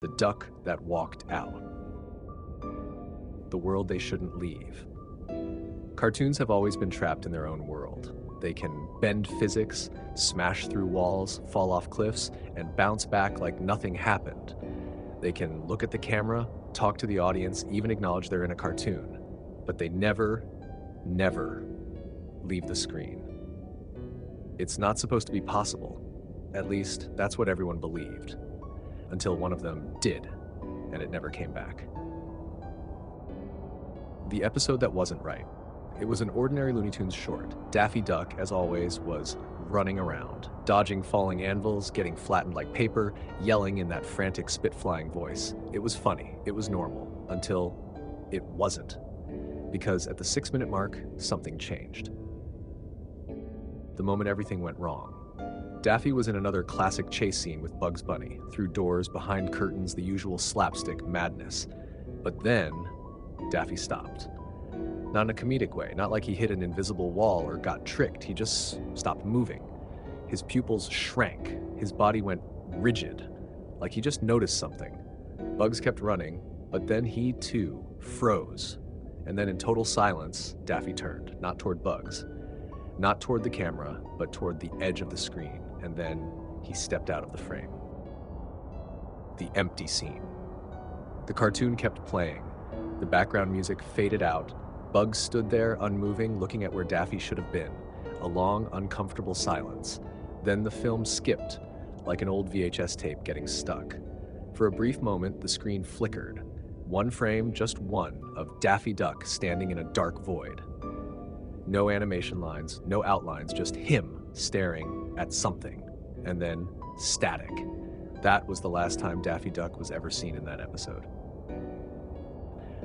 The duck that walked out. The world they shouldn't leave. Cartoons have always been trapped in their own world. They can bend physics, smash through walls, fall off cliffs, and bounce back like nothing happened. They can look at the camera, talk to the audience, even acknowledge they're in a cartoon. But they never, never leave the screen. It's not supposed to be possible. At least, that's what everyone believed. Until one of them did, and it never came back. The episode that wasn't right. It was an ordinary Looney Tunes short. Daffy Duck, as always, was running around, dodging falling anvils, getting flattened like paper, yelling in that frantic spit-flying voice. It was funny, it was normal, until it wasn't. Because at the 6-minute mark, something changed. The moment everything went wrong. Daffy was in another classic chase scene with Bugs Bunny, through doors, behind curtains, the usual slapstick madness. But then, Daffy stopped. Not in a comedic way, not like he hit an invisible wall or got tricked, he just stopped moving. His pupils shrank, his body went rigid, like he just noticed something. Bugs kept running, but then he too froze. And then in total silence, Daffy turned, not toward Bugs, not toward the camera, but toward the edge of the screen, and then he stepped out of the frame. The empty scene. The cartoon kept playing. The background music faded out. Bugs stood there, unmoving, looking at where Daffy should have been. A long, uncomfortable silence. Then the film skipped, like an old VHS tape getting stuck. For a brief moment, the screen flickered. One frame, just one, of Daffy Duck standing in a dark void. No animation lines, no outlines, just him staring at something. And then static. That was the last time Daffy Duck was ever seen in that episode.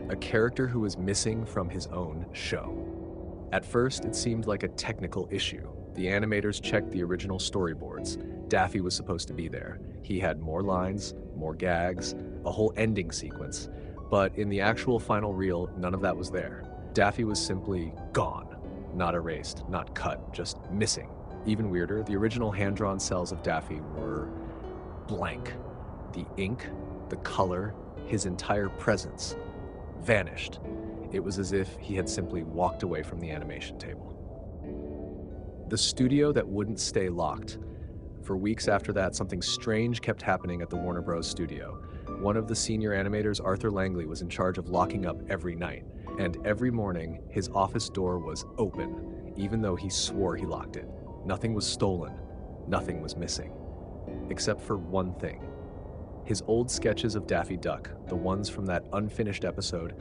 A character who was missing from his own show. At first, it seemed like a technical issue. The animators checked the original storyboards. Daffy was supposed to be there. He had more lines, more gags, a whole ending sequence. But in the actual final reel, none of that was there. Daffy was simply gone. Not erased, not cut, just missing. Even weirder, the original hand-drawn cels of Daffy were blank. The ink, the color, his entire presence vanished. It was as if he had simply walked away from the animation table. The studio that wouldn't stay locked. For weeks after that, something strange kept happening at the Warner Bros. Studio. One of the senior animators, Arthur Langley, was in charge of locking up every night. And every morning, his office door was open, even though he swore he locked it. Nothing was stolen. Nothing was missing. Except for one thing. His old sketches of Daffy Duck, the ones from that unfinished episode,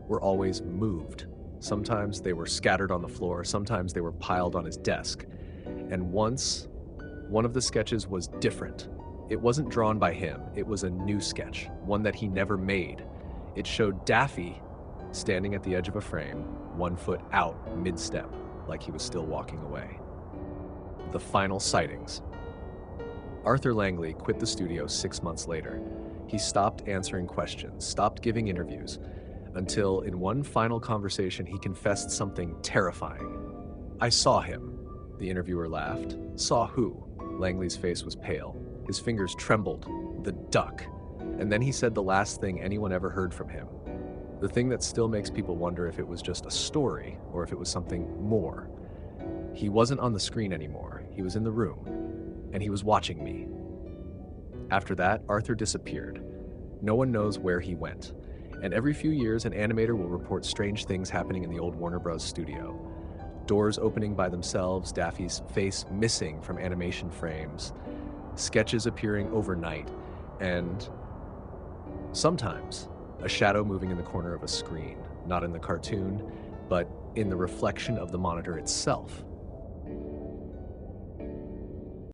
were always moved. Sometimes they were scattered on the floor, sometimes they were piled on his desk. And once, one of the sketches was different. It wasn't drawn by him, it was a new sketch, one that he never made. It showed Daffy standing at the edge of a frame, 1 foot out mid-step, like he was still walking away. The final sightings. Arthur Langley quit the studio 6 months later. He stopped answering questions, stopped giving interviews, until in one final conversation he confessed something terrifying. "I saw him." The interviewer laughed. "Saw who?" Langley's face was pale. His fingers trembled. "The duck." And then he said the last thing anyone ever heard from him. The thing that still makes people wonder if it was just a story or if it was something more. He wasn't on the screen anymore. He was in the room. And he was watching me. After that, Arthur disappeared. No one knows where he went. And every few years, an animator will report strange things happening in the old Warner Bros. Studio. Doors opening by themselves, Daffy's face missing from animation frames, sketches appearing overnight, and sometimes a shadow moving in the corner of a screen, not in the cartoon, but in the reflection of the monitor itself.